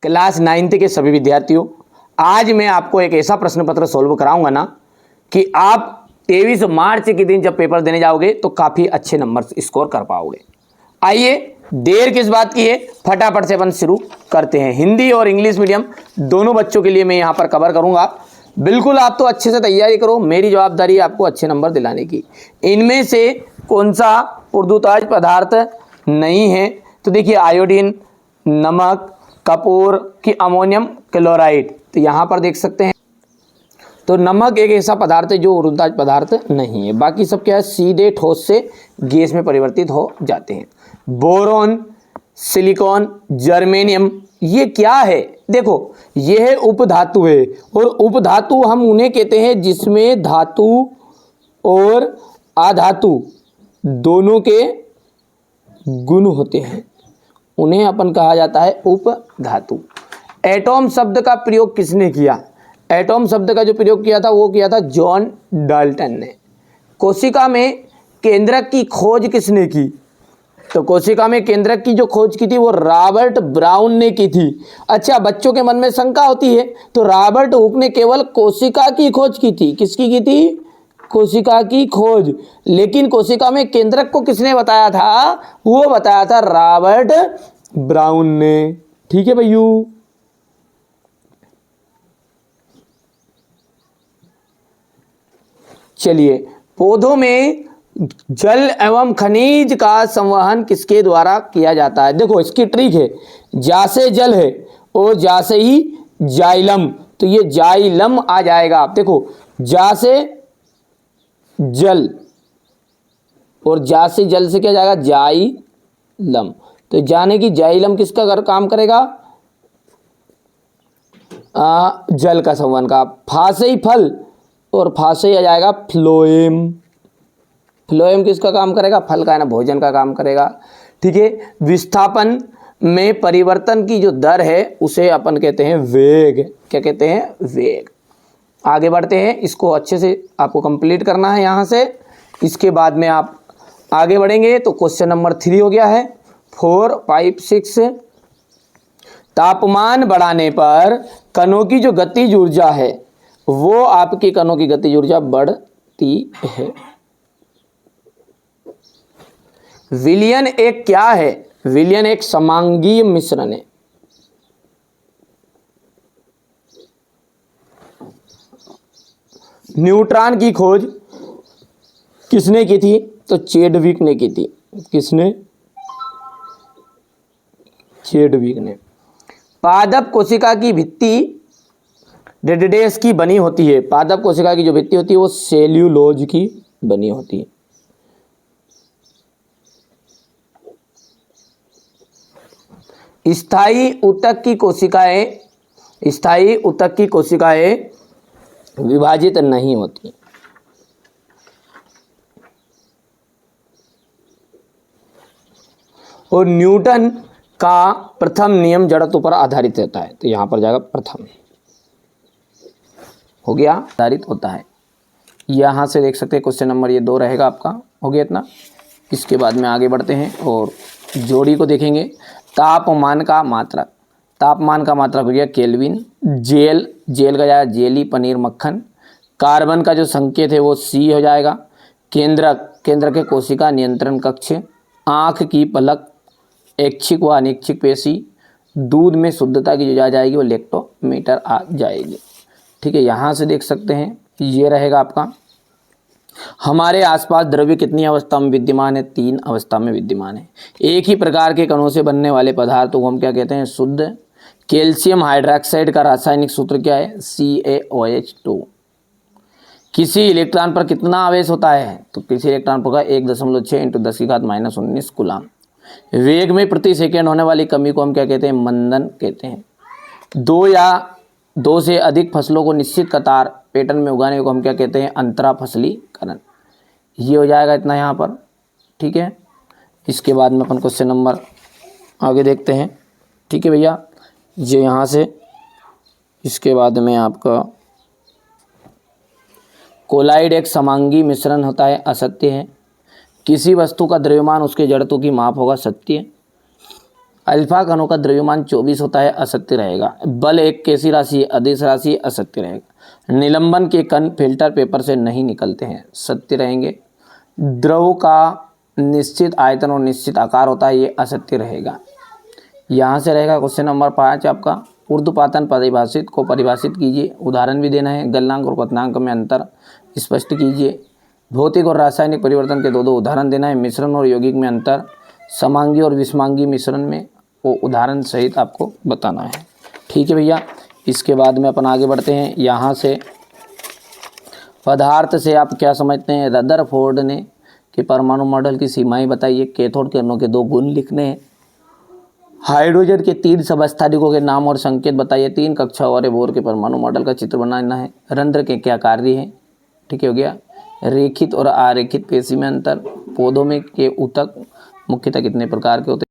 Class 9th के सभी विद्यार्थियों, आज मैं आपको एक ऐसा प्रश्न पत्र सॉल्व कराऊंगा ना कि आप 23 मार्च के दिन जब पेपर देने जाओगे तो काफ़ी अच्छे नंबर स्कोर कर पाओगे। आइए, देर किस बात की है, फटाफट से अपन शुरू करते हैं। हिंदी और इंग्लिश मीडियम दोनों बच्चों के लिए मैं यहाँ पर कवर करूँगा। बिल्कुल आप तो अच्छे से तैयारी करो, मेरी जवाबदारी है आपको अच्छे नंबर दिलाने की। इनमें से कौन सा उर्दूताज पदार्थ नहीं है? तो देखिए, आयोडीन, नमक, कपूर की अमोनियम क्लोराइड। तो यहाँ पर देख सकते हैं, तो नमक एक ऐसा पदार्थ है जो उर्दूताज पदार्थ नहीं है। बाकी सब क्या है, सीधे ठोस से गैस में परिवर्तित हो जाते हैं। बोरोन, सिलिकॉन, जर्मेनियम, ये क्या है? देखो, ये है उपधातु है, और उपधातु हम उन्हें कहते हैं जिसमें धातु और अधातु दोनों के गुण होते हैं, उन्हें अपन कहा जाता है उपधातु। एटॉम शब्द का प्रयोग किसने किया? एटॉम शब्द का जो प्रयोग किया था वो किया था जॉन डाल्टन ने। कोशिका में केंद्रक की खोज किसने की? तो कोशिका में केंद्रक की जो खोज की थी वो रॉबर्ट ब्राउन ने की थी। अच्छा, बच्चों के मन में शंका होती है, तो रॉबर्ट हुक ने केवल कोशिका की खोज की थी। किसकी की थी? कोशिका की खोज। लेकिन कोशिका में केंद्रक को किसने बताया था? वो बताया था रॉबर्ट ब्राउन ने। ठीक है भैयू। चलिए, पौधों में जल एवं खनिज का संवहन किसके द्वारा किया जाता है? देखो, इसकी ट्रिक है, जा से जल है और जा से ही जाइलम, तो ये जाइलम आ जाएगा। आप देखो, जा से जल और जा से जल से क्या जाएगा? जाइलम। तो जाने की जाइलम किसका काम करेगा? जल का संवहन का। फा से ही फल और फा से ही आ जाएगा फ्लोएम। फ्लोएम किसका काम करेगा? फल का है ना, भोजन का काम करेगा। ठीक है। विस्थापन में परिवर्तन की जो दर है उसे अपन कहते हैं वेग। क्या कहते हैं? वेग। आगे बढ़ते हैं, इसको अच्छे से आपको कंप्लीट करना है यहाँ से। इसके बाद में आप आगे बढ़ेंगे तो क्वेश्चन नंबर 3 हो गया है। 4, 5, 6। तापमान बढ़ाने पर कणों की जो गतिज ऊर्जा है वो आपकी कणों की गतिज ऊर्जा बढ़ती है। विलयन एक क्या है? विलयन एक समांगीय मिश्रण है। न्यूट्रॉन की खोज किसने की थी? तो चैडविक ने की थी। किसने? चैडविक ने। पादप कोशिका की भित्ति डेडेस की बनी होती है। पादप कोशिका की जो भित्ति होती है वो सेल्यूलोज की बनी होती है। स्थायी ऊतक की कोशिकाएं विभाजित नहीं होती। और न्यूटन का प्रथम नियम जड़त्व पर आधारित होता है। तो यहां पर जाएगा प्रथम, हो गया, आधारित होता है। यहां से देख सकते हैं क्वेश्चन नंबर ये 2 रहेगा आपका। हो गया इतना। इसके बाद में आगे बढ़ते हैं और जोड़ी को देखेंगे। तापमान का मात्रक। तापमान का मात्रक हो गया केल्विन। जेल का जाएगा जेली, पनीर, मक्खन। कार्बन का जो संकेत है वो C हो जाएगा। केंद्रक के कोशिका नियंत्रण कक्ष। आँख की पलक, ऐच्छिक व अनैच्छिक पेशी। दूध में शुद्धता की जो आ जाएगी वो लेक्टोमीटर आ जाएगी। ठीक है, यहाँ से देख सकते हैं ये रहेगा आपका। हमारे आसपास द्रव्य कितनी अवस्था में विद्यमान है? 3 अवस्था में विद्यमान है। एक ही प्रकार के कणों से बनने वाले पदार्थों को हम क्या कहते हैं? शुद्ध। कैल्शियम हाइड्रोक्साइड का रासायनिक सूत्र क्या है? CaOH2। किसी इलेक्ट्रॉन पर कितना आवेश होता है? तो किसी इलेक्ट्रॉन पर 1.6 × 10⁻19 कूलाम। वेग में प्रति सेकेंड होने वाली कमी को हम क्या कहते हैं? मंदन कहते हैं। 2 या 2 से अधिक फसलों को निश्चित कतार पैटर्न में उगाने को हम क्या कहते हैं? अंतरा फसलीकरण। ये हो जाएगा इतना यहाँ पर। ठीक है। इसके बाद में अपन क्वेश्चन नंबर आगे देखते हैं। ठीक है भैया, ये यहाँ से इसके बाद में आपका कोलाइड एक समांगी मिश्रण होता है, असत्य है। किसी वस्तु का द्रव्यमान उसके जड़त्व की माप होगा, सत्य। अल्फा कणों का द्रव्यमान 24 होता है, असत्य रहेगा। बल एक कैसी राशि है? अदिश राशि है, असत्य रहेगा। निलंबन के कण फिल्टर पेपर से नहीं निकलते हैं, सत्य रहेंगे। द्रव का निश्चित आयतन और निश्चित आकार होता है, ये असत्य रहेगा। यहाँ से रहेगा क्वेश्चन नंबर 5 आपका, ऊर्ध्वपातन परिभाषित को परिभाषित कीजिए, उदाहरण भी देना है। गलनांक और क्वथनांक में अंतर स्पष्ट कीजिए। भौतिक और रासायनिक परिवर्तन के दो उदाहरण देना है। मिश्रण और यौगिक में अंतर, समांगी और विषमांगी मिश्रण में वो उदाहरण सहित आपको बताना है। ठीक है भैया, इसके बाद में अपन आगे बढ़ते हैं। यहाँ से पदार्थ से आप क्या समझते हैं? रदरफोर्ड ने कि परमाणु मॉडल की सीमाएं बताइए। कैथोड किरणों के 2 गुण लिखने हैं। हाइड्रोजन के 3 समस्थानिकों के नाम और संकेत बताइए। 3 कक्षाओं वाले बोर के परमाणु मॉडल का चित्र बनाना है। रंध्र के क्या कार्य हैं? ठीक हो गया। रेखित और आरेखित पेशी में अंतर। पौधों में के ऊतक मुख्यतः कितने प्रकार के होते हैं?